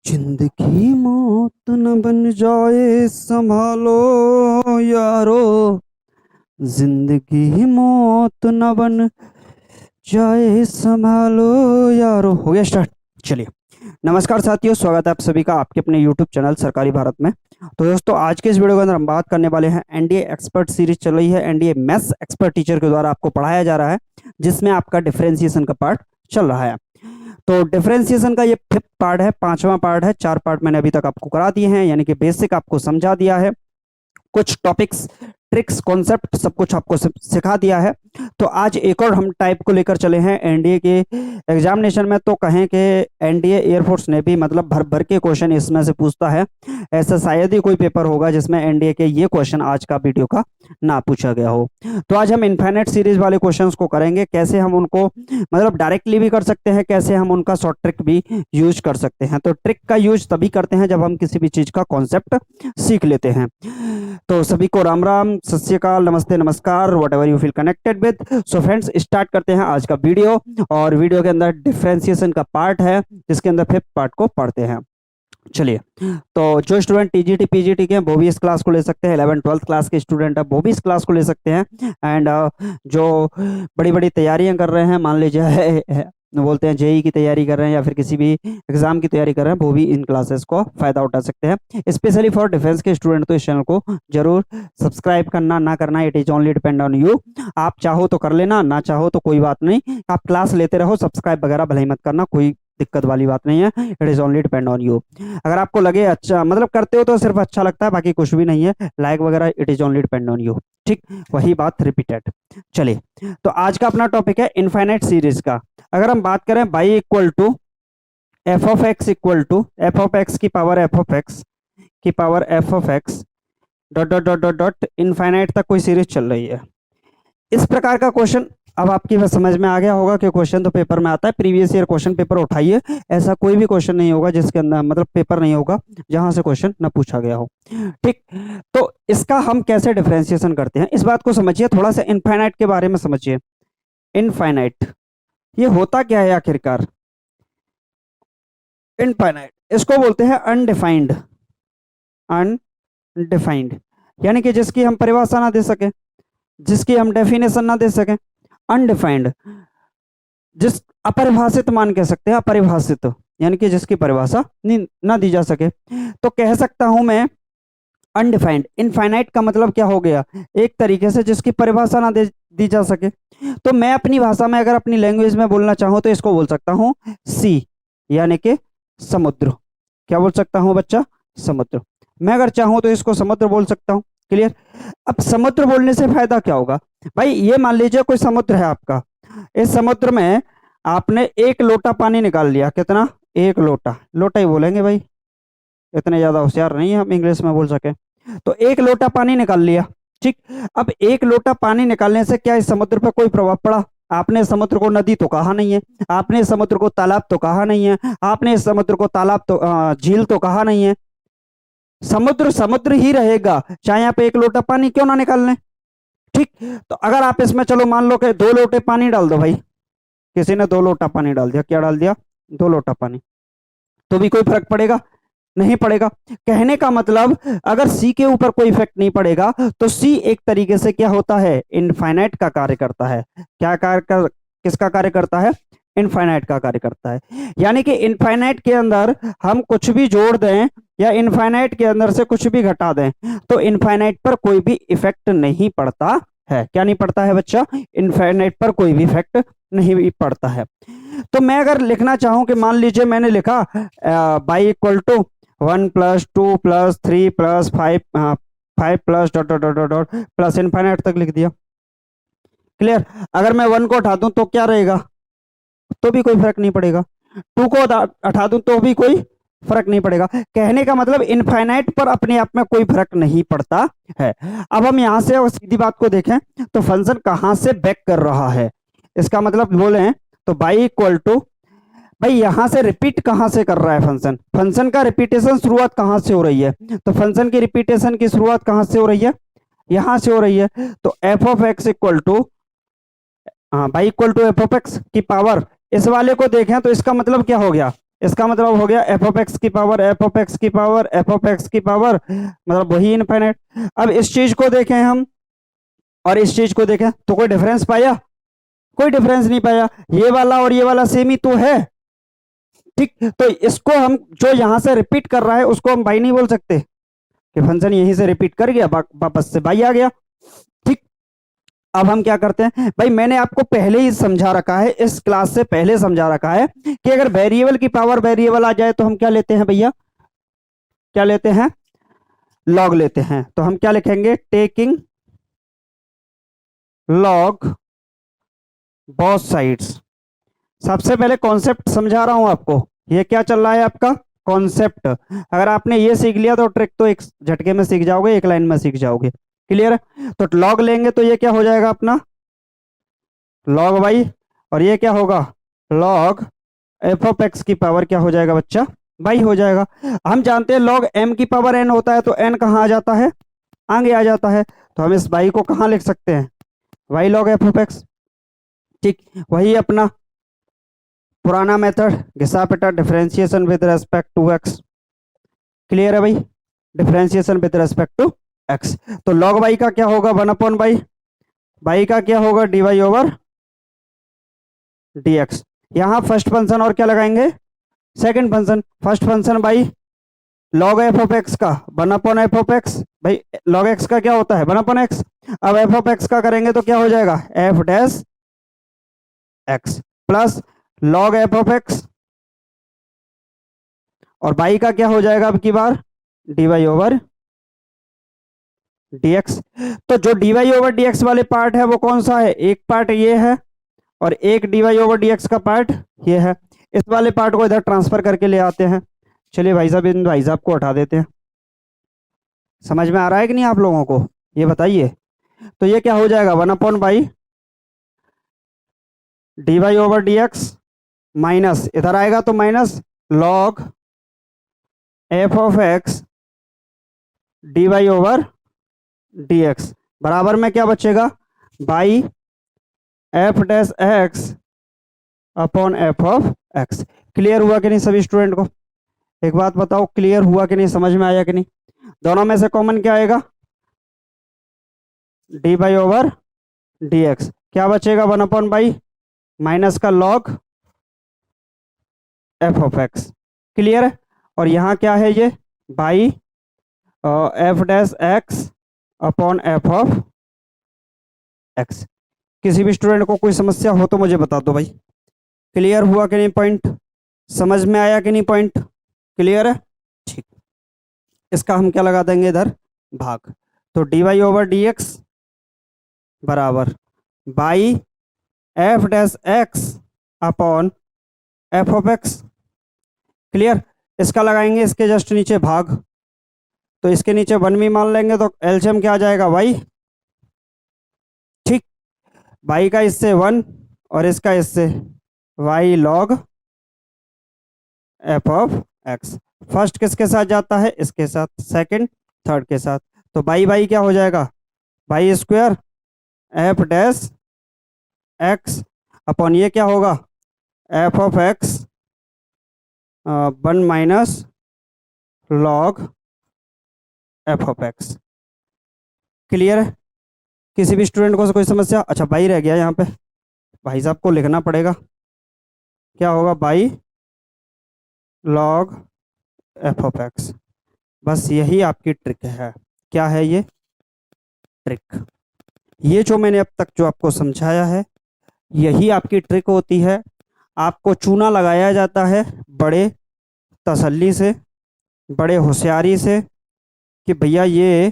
जिंदगी मौत न बन जाए संभालो यारो। जिंदगी मौत न बन जाए संभालो यारो। हो गया स्टार्ट। चलिए, नमस्कार साथियों, स्वागत है आप सभी का आपके अपने YouTube चैनल सरकारी भारत में। तो दोस्तों, आज के इस वीडियो के अंदर हम बात करने वाले हैं एनडीए एक्सपर्ट सीरीज चल रही है। एनडीए मैथ्स एक्सपर्ट टीचर के द्वारा आपको पढ़ाया जा रहा है, जिसमें आपका डिफरेंशिएशन का पार्ट चल रहा है। तो डिफरेंशिएशन का ये फिफ्थ पार्ट है, पांचवा पार्ट है। चार पार्ट मैंने अभी तक आपको करा दिए हैं, यानी कि बेसिक आपको समझा दिया है, कुछ टॉपिक्स, ट्रिक्स, कॉन्सेप्ट सब कुछ आपको सिखा दिया है। तो आज एक और हम टाइप को लेकर चले हैं एनडीए के एग्जामिनेशन में। तो कहें कि एनडीए एयरफोर्स नेवी मतलब भर भर के क्वेश्चन इसमें से पूछता है। ऐसा शायद ही कोई पेपर होगा जिसमें एनडीए के ये क्वेश्चन आज का वीडियो का ना पूछा गया हो। तो आज हम इनफाइनाइट सीरीज वाले क्वेश्चंस को करेंगे, कैसे हम उनको मतलब डायरेक्टली भी कर सकते हैं, कैसे हम उनका शॉर्ट ट्रिक भी यूज कर सकते हैं। तो ट्रिक का यूज तभी करते हैं जब हम किसी भी चीज का कॉन्सेप्ट सीख लेते हैं। तो सभी को राम राम, सत श्री अकाल, नमस्ते, नमस्कार, what ever you feel connected with. So friends, start करते हैं आज का वीडियो। और वीडियो के अंदर डिफरेंशिएशन का पार्ट है, जिसके अंदर फिफ्थ पार्ट को पढ़ते हैं। चलिए, तो जो स्टूडेंट टीजीटी पीजीटी के हैं वो भी इस क्लास को ले सकते हैं। 11th 12th क्लास के स्टूडेंट है वो भी इस क्लास को ले सकते हैं। एंड जो बड़ी बड़ी तैयारियां कर रहे हैं, मान लीजिए बोलते हैं जेई की तैयारी कर रहे हैं या फिर किसी भी एग्जाम की तैयारी कर रहे हैं, वो भी इन क्लासेस को फायदा उठा सकते हैं। स्पेशली फॉर डिफेंस के स्टूडेंट तो इस चैनल को जरूर सब्सक्राइब करना ना करना, it is only depend on you. आप चाहो तो कर लेना, ना चाहो तो कोई बात नहीं, आप क्लास लेते रहो, सब्सक्राइब वगैरह भले ही मत करना, कोई दिक्कत वाली बात नहीं है। It is only depend on you. अगर आपको लगे अच्छा, मतलब करते हो तो सिर्फ अच्छा लगता है, बाकी कुछ भी नहीं है, लाइक वगैरह it is only depend on you. ठीक, वही बात रिपीटेड। चलिए, तो आज का अपना टॉपिक है इनफाइनाइट सीरीज का। अगर हम बात करें y equal to F of x equal to F of x की पावर एफ ऑफ एक्स की power f of x dot dot dot dot dot infinite तक कोई सीरीज चल रही है। इस प्रकार का क्वेश्चन अब आपकी बस समझ में आ गया होगा कि क्वेश्चन तो पेपर में आता है। प्रीवियस ईयर क्वेश्चन पेपर उठाइए, ऐसा कोई भी क्वेश्चन नहीं होगा जिसके अंदर मतलब पेपर नहीं होगा जहां से क्वेश्चन न पूछा गया हो। ठीक, तो इसका हम कैसे डिफरेंशिएशन करते हैं, इस बात को समझिए। थोड़ा सा इनफाइनाइट के बारे में समझिए। इनफाइनाइट ये होता क्या है आखिरकार? इनफाइनाइट इसको बोलते हैं अनडिफाइंड। अनडिफाइंड यानी कि जिसकी हम परिभाषा ना दे सके, जिसकी हम डेफिनेशन ना दे सके। अनडिफाइंड जिस अपरिभाषित मान कह सकते हैं, अपरिभाषित यानी कि जिसकी परिभाषा ना दी जा सके। तो कह सकता हूं मैं अनडिफाइंड। इनफाइनाइट का मतलब क्या हो गया? एक तरीके से जिसकी परिभाषा ना दी जा सके। तो मैं अपनी भाषा में अगर अपनी लैंग्वेज में बोलना चाहूं तो इसको बोल सकता हूं सी, यानी कि समुद्र। क्या बोल सकता हूं बच्चा? समुद्र। मैं अगर चाहूं तो इसको समुद्र बोल सकता हूं। क्लियर? अब समुद्र बोलने से फायदा क्या होगा भाई? ये मान लीजिए कोई समुद्र है आपका, इस समुद्र में आपने एक लोटा पानी निकाल लिया। कितना? एक लोटा। लोटा ही बोलेंगे भाई, इतने ज्यादा होशियार नहीं है हम इंग्लिश में बोल सके। तो एक लोटा पानी निकाल लिया। ठीक, अब एक लोटा पानी निकालने से क्या इस समुद्र पर कोई प्रभाव पड़ा? आपने समुद्र को नदी तो कहा नहीं है, आपने समुद्र को तालाब तो कहा नहीं है, आपने समुद्र को तालाब तो झील तो कहा नहीं है। समुद्र समुद्र ही रहेगा, चाहे आप एक लोटा पानी क्यों ना निकाल लें। ठीक, तो अगर आप इसमें चलो मान लो कि दो लोटे पानी डाल दो भाई, किसी ने दो लोटा पानी डाल दिया। क्या डाल दिया? दो लोटा पानी। तो भी कोई फर्क पड़ेगा? नहीं पड़ेगा। कहने का मतलब अगर सी के ऊपर कोई इफेक्ट नहीं पड़ेगा तो सी एक तरीके से क्या होता है? इनफाइनाइट का कार्य करता है। क्या कार्य कर, किसका कार्य करता है? इनफाइनाइट का कार्य करता है। यानी कि इनफाइनाइट के अंदर हम कुछ भी जोड़ दें या इनफाइनाइट के अंदर से कुछ भी घटा दें तो इनफाइनाइट पर कोई भी इफेक्ट नहीं पड़ता है। क्या नहीं पड़ता है बच्चा? इनफाइनाइट पर कोई भी इफेक्ट नहीं पड़ता है। तो मैं अगर लिखना चाहूं कि मान लीजिए मैंने लिखा y equal to 1 + 2 + 3 + 5 5 plus dot dot dot dot plus infinite तक लिख दिया। क्लियर? अगर मैं 1 को हटा दूं तो क्या रहेगा? तो भी कोई फर्क नहीं पड़ेगा। 2 को हटा दूं तो भी कोई फर्क नहीं पड़ेगा। कहने का मतलब इनफाइनाइट पर अपने आप में कोई फर्क नहीं पड़ता है। अब हम यहां से सीधी बात को देखें तो फंक्शन कहां से बैक कर रहा है, इसका मतलब बोले तो बाई इक्वल टू, भाई यहां से रिपीट कहां से कर रहा है फंक्शन? फंक्शन का रिपीटेशन शुरुआत कहां से हो रही है? तो फंक्शन की रिपीटेशन की शुरुआत कहां से हो रही है? यहां से हो रही है। तो F of x equal to, हाँ, Y equal to F of x की पावर, इस वाले को देखें तो इसका मतलब क्या हो गया? इसका मतलब हो गया एफ ऑफ एक्स की पावर एफ ऑफ एक्स की पावर एफ ऑफ एक्स की पावर, मतलब वही इनफाइनाइट। अब इस चीज को देखें हम और इस चीज को देखें तो कोई डिफरेंस पाया? कोई डिफरेंस नहीं पाया। ये वाला और ये वाला सेम ही तो है। ठीक, तो इसको हम जो यहां से रिपीट कर रहा है उसको हम बाई नहीं बोल सकते कि फंक्शन यहीं से रिपीट कर गया वापस से बाई आ गया। ठीक, अब हम क्या करते हैं भाई, मैंने आपको पहले ही समझा रखा है, इस क्लास से पहले समझा रखा है कि अगर वेरिएबल की पावर वेरिएबल आ जाए तो हम क्या लेते हैं भैया, क्या लेते हैं? लॉग लेते हैं। तो हम क्या लिखेंगे? Taking log both sides. सबसे पहले कॉन्सेप्ट समझा रहा हूं आपको, ये क्या चल रहा है आपका कॉन्सेप्ट। अगर आपने ये सीख लिया तो ट्रिक तो एक झटके में सीख जाओगे, एक लाइन में सीख जाओगे। क्लियर है? तो लॉग लेंगे तो ये क्या हो जाएगा अपना लॉग वाई, और ये क्या होगा लॉग एफ ऑफ एक्स की पावर क्या हो जाएगा बच्चा? वाई हो जाएगा। हम जानते हैं लॉग एम की पावर एन होता है, तो एन कहाँ आ जाता है? आगे आ जाता है। तो हम इस वाई को कहाँ लिख सकते हैं? Y log F of x. ठीक, वही अपना पुराना मेथड घिसा पिटा differentiation with respect to x. Clear है भाई? Differentiation with respect to x. तो लॉग वाई का क्या होगा? 1 अपॉन वाई। वाई का क्या होगा? D Y over D X. यहाँ फर्स्ट फंक्शन और क्या लगाएंगे? Second function. First function by log F of x का 1 अपॉन एफ ऑफ एक्स। भाई लॉग एक्स का क्या होता है? 1 अपॉन एक्स। अब एफ ऑफ एक्स का करेंगे तो क्या हो जाएगा? F dash X plus log F of X, और बाई का क्या हो जाएगा अब की बार? D Y over dx। तो जो dy ओवर dx वाले पार्ट है वो कौन सा है? एक पार्ट ये है और एक dy ओवर dx का पार्ट ये है। इस वाले पार्ट को इधर ट्रांसफर करके ले आते हैं। चलिए भाई साहब, इन भाई साहब को हटा देते हैं। समझ में आ रहा है कि नहीं आप लोगों को? ये बताइए। तो ये क्या हो जाएगा? 1/बाई dy ओवर dx माइनस, इधर आएगा तो minus log F of x dy over dx बराबर में क्या बचेगा? By F dash x upon F of X. Clear हुआ कि नहीं सभी स्टूडेंट को? एक बात बताओ, क्लियर हुआ कि नहीं? समझ में आया कि नहीं? दोनों में से कॉमन क्या आएगा? D Y over D x. क्या बचेगा? 1/बाई माइनस का log F of X. Clear है? और यहाँ क्या है? ये by F dash x upon F of x. किसी भी स्टूडेंट को कोई समस्या हो तो मुझे बता दो भाई। क्लियर हुआ कि नहीं? पॉइंट समझ में आया कि नहीं? पॉइंट क्लियर है? ठीक, इसका हम क्या लगा देंगे इधर? भाग। तो D Y over D x बराबर Y F dash x upon F of X. Clear? इसका लगाएंगे इसके जस्ट नीचे भाग, तो इसके नीचे 1 भी मान लेंगे तो एलसीएम क्या आ जाएगा? वाई। ठीक, वाई का इससे 1 और इसका इससे y log F of x. First किसके साथ जाता है? इसके साथ। सेकंड थर्ड के साथ। तो बाई बाई क्या हो जाएगा? By square f dash x upon ये क्या होगा? F of x 1 minus log F of X. Clear है? किसी भी स्टूडेंट को कोई समस्या? अच्छा बाई रह गया यहाँ पे, भाई साहब को लिखना पड़ेगा। क्या होगा? By log F of x. बस यही आपकी ट्रिक है। क्या है ये ट्रिक? ये जो मैंने अब तक जो आपको समझाया है यही आपकी ट्रिक होती है। आपको चूना लगाया जाता है बड़े तसल्ली से, बड़े होशियारी से कि भैया ये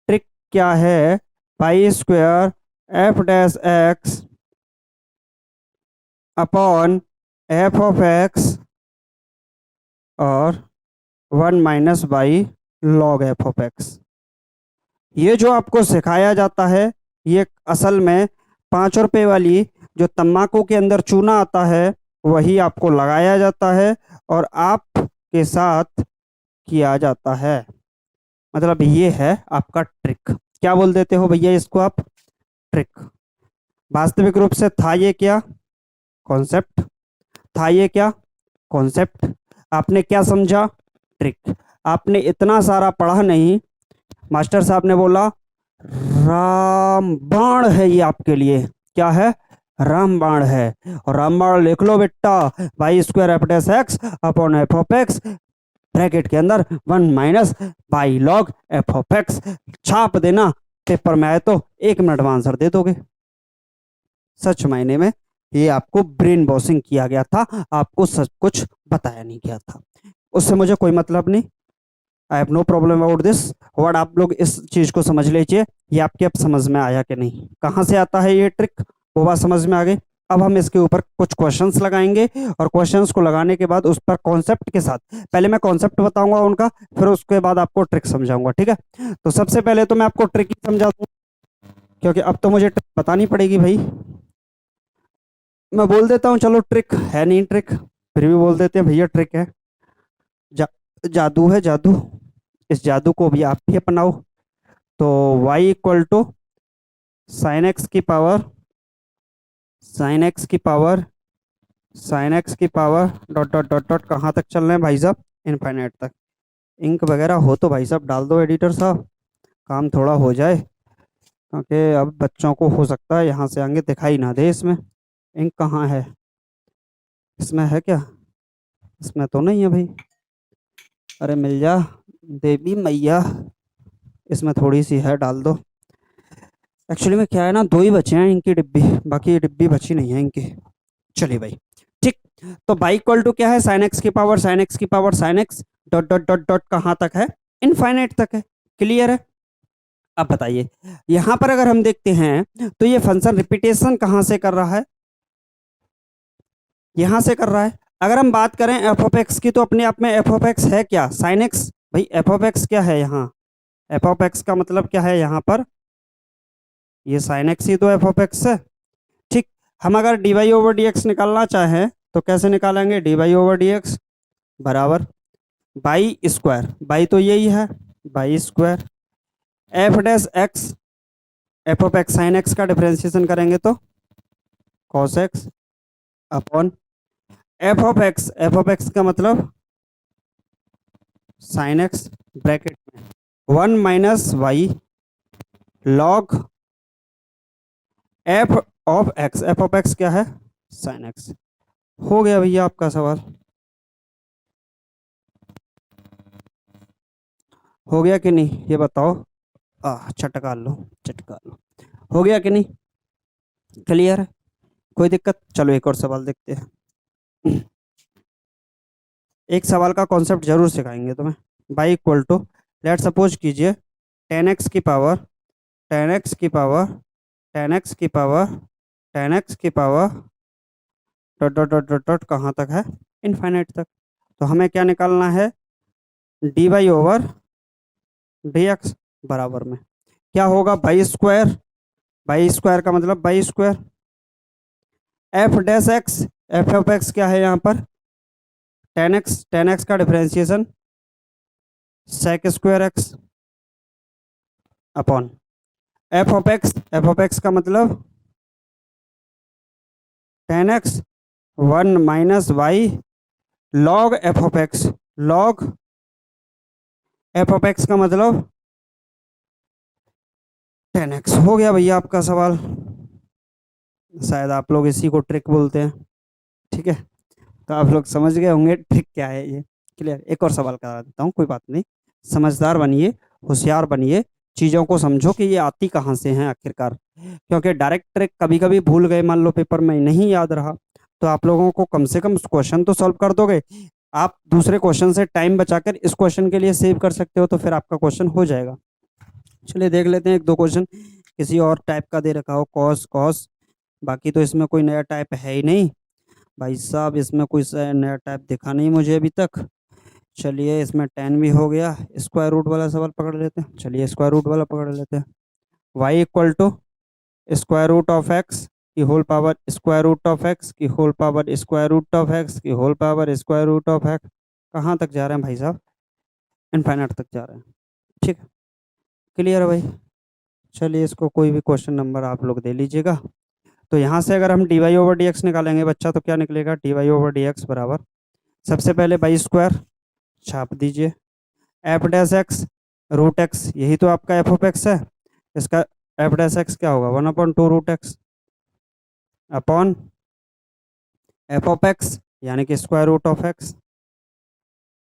ट्रिक क्या है? Pi square f dash x upon F of X और 1 minus by log F of x. ये जो आपको सिखाया जाता है ये असल में 5 रुपए वाली जो तम्बाकू के अंदर चूना आता है वही आपको लगाया जाता है और आपके साथ किया जाता है। मतलब ये है आपका ट्रिक। क्या बोल देते हो भैया इसको आप? ट्रिक। वास्तविक रूप से था ये क्या? कॉन्सेप्ट। था ये क्या? कॉन्सेप्ट। आपने क्या समझा? ट्रिक। आपने इतना सारा पढ़ा नहीं, मास्टर साहब ने बोला रामबाण है ये आपके लिए। क्या है? रामबाण है। और रामबाण लिख लो बेटा, y square f dash x upon F of x, bracket के अंदर 1 - y log F of x. छाप देना, पेपर में आए तो 1 मिनट में आंसर दे दोगे। सच मायने में ये आपको ब्रेन वॉशिंग किया गया था, आपको सच कुछ बताया नहीं गया था। उससे मुझे कोई मतलब नहीं, I have no problem about this. Word आप लोग इस चीज को समझ लीजिए, ये आपके अब समझ में आया कि नहीं, कहाँ से आता है ये ट्रिक, वो बात समझ में आ गई। अब हम इसके ऊपर कुछ क्वेश्चंस लगाएंगे, और क्वेश्चंस को लगाने के बाद उस पर कॉन्सेप्ट के साथ, पहले मैं कॉन्सेप्ट बताऊंगा उनका, फिर उसके बाद आपको ट्रिक समझाऊंगा, ठीक है। तो सबसे पहले तो मैं आपको ट्रिक ही समझा दूं, क्योंकि अब तो मुझे ट्रिक बतानी पड़ेगी भाई। मैं बोल देता हूँ, चलो ट्रिक है नहीं ट्रिक, फिर भी बोल देते हैं भैया ट्रिक है। जा, जादू है जादू, इस जादू को भी आप भी अपनाओ। तो y equal to sine x की पावर, साइन एक्स की पावर, साइन एक्स की power dot dot dot dot, कहाँ तक चल रहे हैं भाई साहब? इनफाइनाइट तक। इंक वगैरह हो तो भाई साहब डाल दो एडिटर साहब, काम थोड़ा हो जाए, क्योंकि अब बच्चों को हो सकता है यहाँ से आगे दिखाई ना दे इसमें। इंक कहाँ है? इसमें है क्या? इसमें तो नहीं है भाई। अरे मिल जा देवी मैया, इसमें थोड़ी सी है, डाल दो। एक्चुअली में क्या है ना, 2 ही बचे हैं इनकी डिब्बी, बाकी ये डिब्बी बची नहीं है इनकी। चलिए भाई, ठीक। तो बाई इक्वल टू क्या है? साइन एक्स की पावर, साइन एक्स की power, sine x dot dot dot dot, कहाँ तक है? इनफाइनाइट तक है। क्लियर है? अब बताइए, यहां पर अगर हम देखते हैं तो ये फंक्शन रिपीटेशन कहां से कर रहा है? यहां से कर रहा है। अगर हम बात करें एफ ऑफ एक्स की, तो अपने आप में एफ ऑफ एक्स है क्या? Sine x. भाई एफ ऑफ एक्स क्या है यहाँ? एफ ऑफ एक्स का मतलब क्या है यहाँ पर? ये साइन एक्स ही तो एफ ऑफ एक्स है। ठीक। हम अगर d Y over D x निकालना चाहें तो कैसे निकालेंगे? D Y over D x बराबर बाई स्क्वायर, बाई तो यही है, y square f dash x, f of x sine x का डिफरेंशिएशन करेंगे तो cos x upon F of x का मतलब साइन एक्स, ब्रैकेट में 1 - y log F of x. F of x क्या है? Sine x. हो गया भैया आपका सवाल, हो गया कि नहीं ये बताओ। चटका लो, चटका लो। हो गया कि नहीं? क्लियर है? कोई दिक्कत? चलो एक और सवाल देखते हैं। एक सवाल का कॉन्सेप्ट जरूर सिखाएंगे तुम्हें। Y equal to, let suppose कीजिए 10x की पावर, 10x की पावर, 10x की पावर, 10x की power dot dot dot dot dot, कहाँ तक है? इनफाइनाइट तक। तो हमें क्या निकालना है? D Y over D x बराबर में क्या होगा? बाई स्क्वायर, बाई स्क्वायर का मतलब y square f dash x, f of x क्या है यहाँ पर? 10x, 10x का differentiation sec square x upon F of x, f of x का मतलब 10x 1 - y log F of x, log F of x का मतलब 10x। हो गया भैया आपका सवाल। शायद आप लोग इसी को ट्रिक बोलते हैं, ठीक है। तो आप लोग समझ गए होंगे ट्रिक क्या है ये। क्लियर? एक और सवाल करा देता हूँ, कोई बात नहीं। समझदार बनिए, होशियार बनिए, चीज़ों को समझो कि ये आती कहाँ से हैं आखिरकार, क्योंकि डायरेक्ट ट्रिक कभी कभी भूल गए, मान लो पेपर में नहीं याद रहा, तो आप लोगों को कम से कम क्वेश्चन तो सॉल्व कर दोगे। आप दूसरे क्वेश्चन से टाइम बचाकर इस क्वेश्चन के लिए सेव कर सकते हो, तो फिर आपका क्वेश्चन हो जाएगा। चलिए देख लेते हैं एक दो क्वेश्चन किसी और टाइप का दे रखा हो, कॉस कॉस। बाकी तो इसमें कोई नया टाइप है ही नहीं भाई साहब, इसमें कोई नया टाइप दिखा नहीं मुझे अभी तक। चलिए इसमें 10 भी हो गया। स्क्वायर रूट वाला सवाल पकड़ लेते हैं, चलिए स्क्वायर रूट वाला पकड़ लेते हैं। Y equal to square root of x की whole power square root of x की whole power square root of x की whole power square root of X. कहाँ तक जा रहे हैं भाई साहब? इनफाइनाइट तक जा रहे हैं। ठीक है, क्लियर है भाई? चलिए इसको कोई भी क्वेश्चन नंबर आप लोग दे लीजिएगा। तो यहाँ से अगर हम d Y over D x निकालेंगे बच्चा, तो क्या निकलेगा? D Y over D x बराबर सबसे पहले बाई स्क्वायर छाप दीजिए, f dash x root x, यही तो आपका एफ ऑफ एक्स है, इसका एफ डैश एक्स क्या होगा 1/2 root x upon F of x यानी कि square root of x,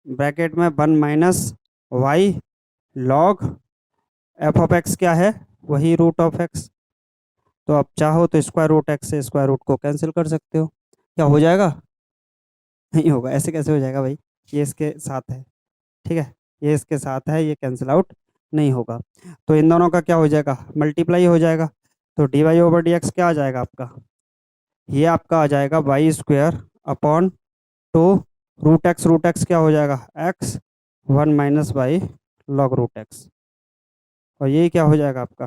bracket में 1 minus y log F of x क्या है, वही रूट ऑफ एक्स। तो आप चाहो तो स्क्वायर रूट एक्स से स्क्वायर रूट को कैंसिल कर सकते हो, क्या हो जाएगा, नहीं होगा, ऐसे कैसे हो जाएगा भाई, ये इसके साथ है, ठीक है, ये इसके साथ है, ये कैंसिल आउट नहीं होगा, तो इन दोनों का क्या हो जाएगा, मल्टीप्लाई हो जाएगा, तो D Y over D x क्या आ जाएगा आपका, ये आपका आ जाएगा y square upon 2 root x क्या हो जाएगा x 1 minus y log root x, और ये क्या हो जाएगा आपका,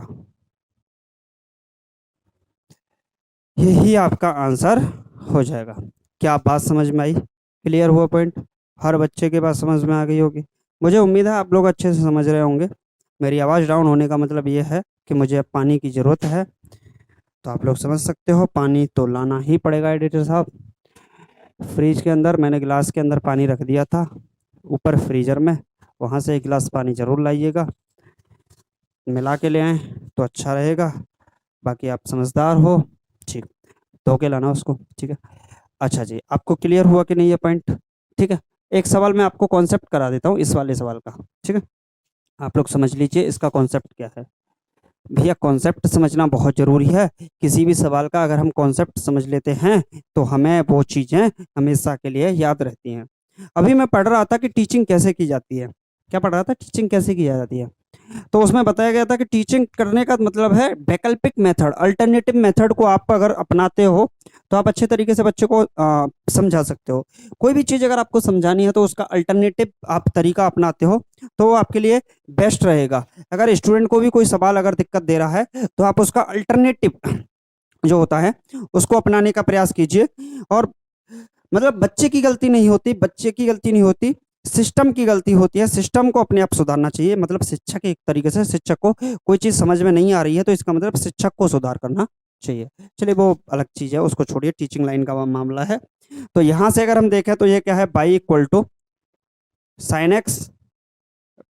यही आपका आंसर हो जाएगा। क्या आप बात समझ में आई, क्लियर हुआ पॉइंट, हर बच्चे के पास समझ में आ गई होगी, मुझे उम्मीद है आप लोग अच्छे से समझ रहे होंगे। मेरी आवाज़ डाउन होने का मतलब ये है कि मुझे अब पानी की ज़रूरत है, तो आप लोग समझ सकते हो पानी तो लाना ही पड़ेगा एडिटर साहब। फ्रिज के अंदर मैंने गिलास के अंदर पानी रख दिया था ऊपर फ्रीजर में, वहाँ से एक गिलास पानी ज़रूर लाइएगा, मिला के ले आएँ तो अच्छा रहेगा, बाकी आप समझदार हो, ठीक, धो के लाना उसको, ठीक है। अच्छा जी, आपको क्लियर हुआ कि नहीं ये पॉइंट, ठीक है। एक सवाल मैं आपको कॉन्सेप्ट करा देता हूँ इस वाले सवाल का, ठीक है, आप लोग समझ लीजिए इसका कॉन्सेप्ट क्या है। भैया कॉन्सेप्ट समझना बहुत ज़रूरी है, किसी भी सवाल का अगर हम कॉन्सेप्ट समझ लेते हैं तो हमें वो चीज़ें हमेशा के लिए याद रहती हैं। अभी मैं पढ़ रहा था कि टीचिंग कैसे की जाती है, क्या पढ़ रहा था, टीचिंग कैसे की जाती है, तो उसमें बताया गया था कि टीचिंग करने का मतलब है वैकल्पिक मेथड, अल्टरनेटिव मेथड को आप अगर अपनाते हो तो आप अच्छे तरीके से बच्चे को समझा सकते हो। कोई भी चीज़ अगर आपको समझानी है तो उसका अल्टरनेटिव आप तरीका अपनाते हो तो वो आपके लिए बेस्ट रहेगा। अगर स्टूडेंट को भी कोई सवाल अगर दिक्कत दे रहा है तो आप उसका अल्टरनेटिव जो होता है उसको अपनाने का प्रयास कीजिए, और मतलब बच्चे की गलती नहीं होती, बच्चे की गलती नहीं होती, सिस्टम की गलती होती है, सिस्टम को अपने आप सुधारना चाहिए, मतलब शिक्षक एक तरीके से शिक्षक को कोई चीज़ समझ में नहीं आ रही है तो इसका मतलब शिक्षक को सुधार करना चाहिए। चलिए वो अलग चीज़ है, उसको छोड़िए, टीचिंग लाइन का मामला है। तो यहाँ से अगर हम देखें तो ये क्या है, y equal to sine x,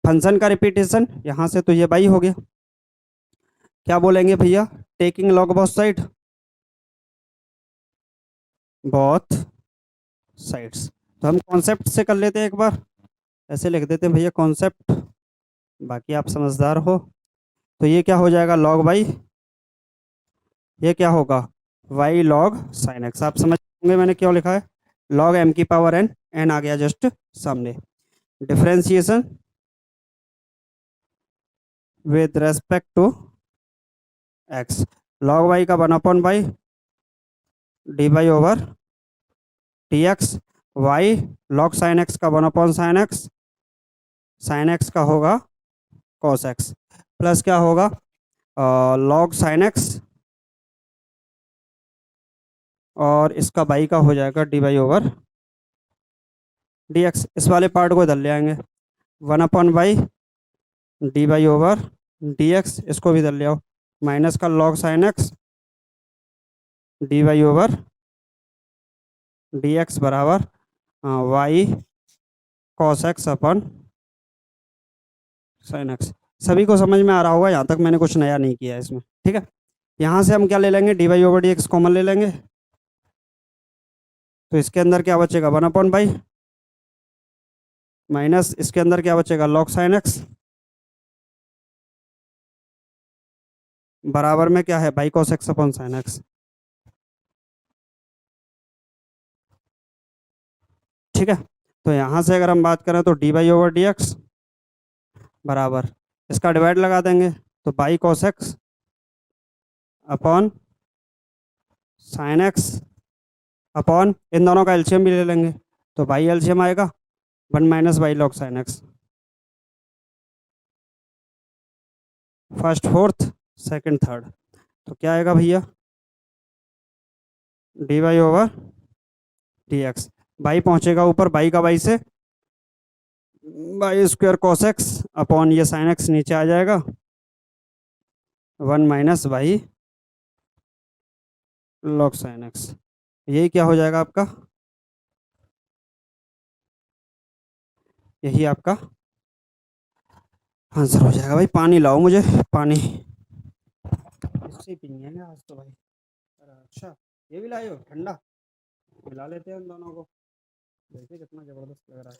function का रिपीटेशन, यहाँ से तो ये बाई हो गया, क्या बोलेंगे भैया, taking log both side, both sides, तो हम कॉन्सेप्ट से कर लेते हैं एक बार, ऐसे लिख देते हैं भैया कॉन्सेप्ट, बाकी आप समझदार हो। तो ये क्या हो जाएगा लॉग बाई, ये क्या होगा वाई लॉग साइन एक्स, आप समझ होंगे मैंने क्यों लिखा है, लॉग एम की पावर एन, एन आ गया जस्ट सामने, differentiation with respect to X, log Y का 1/बाई D Y over D X, Y log sine x का 1/साइन एक्स, साइन एक्स का होगा कॉस एक्स, प्लस क्या होगा लॉग साइन एक्स, और इसका बाई का हो जाएगा D Y over D X, इस वाले पार्ट को इधर ले आएंगे 1/बाई D Y over D X, इसको भी इधर ले आओ, माइनस का log sine X D Y over D x बराबर Y cos X upon sine X. सभी को समझ में आ रहा होगा, यहाँ तक मैंने कुछ नया नहीं किया है इसमें, ठीक है। यहाँ से हम क्या ले लेंगे, d Y over D x common ले लेंगे, तो इसके अंदर क्या बचेगा 1/बाई माइनस इसके अंदर क्या बचेगा लॉग साइन एक्स, बराबर में क्या है by cos x upon sine x, ठीक है। तो यहाँ से अगर हम बात करें तो D Y over D x बराबर, इसका डिवाइड लगा देंगे तो Y cos x upon sine X upon इन दोनों का एलसीएम भी ले लेंगे, तो बाई एलसीएम आएगा 1 - y log sine x, first fourth second third, तो क्या आएगा भैया d Y over D x, y पहुंचेगा ऊपर, बाई का बाई से y square cos x upon ये साइन एक्स नीचे आ जाएगा 1 - बाई लॉग साइन एक्स, यही क्या हो जाएगा आपका यही आपका आंसर हो जाएगा। भाई पानी लाओ मुझे, पानी इससे ही पियेंगे आज तो भाई। अरे अच्छा, ये भी लाए हो ठंडा, मिला लेते हैं उन दोनों को, देखिए कितना जबरदस्त लग रहा है।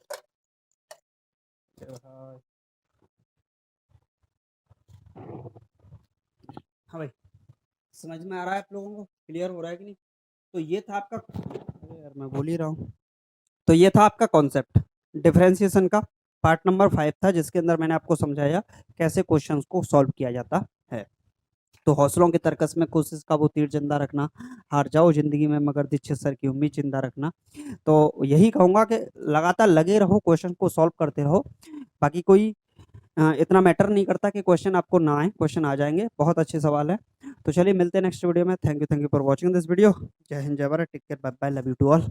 अरे भाई, हाँ भाई, समझ में आ रहा है आप लोगों को, क्लियर हो रहा है कि नहीं? तो ये था आपका, अरे यार मैं बोल ही रहा हूँ। तो ये था आपका कॉन्सेप्ट डिफरेंशिएशन का, पार्ट नंबर 5 था, जिसके अंदर मैंने आपको समझाया कैसे क्वेश्चंस को सॉल्व किया जाता है। तो हौसलों के तरकस में कोशिश का वो तीर जिंदा रखना, हार जाओ जिंदगी में मगर दीक्षित सर की उम्मीद जिंदा रखना। तो यही कहूंगा कि लगातार लगे रहो, क्वेश्चन को सॉल्व करते रहो। बाकी कोई इतना मैटर नहीं करता कि क्वेश्चन आपको ना आए, क्वेश्चन आ जाएंगे, बहुत अच्छे सवाल है। तो चलिए मिलते हैं नेक्स्ट वीडियो में। Thank you for watching this video. जय हिंद, जय Bharat, take care, bye bye, love you to all.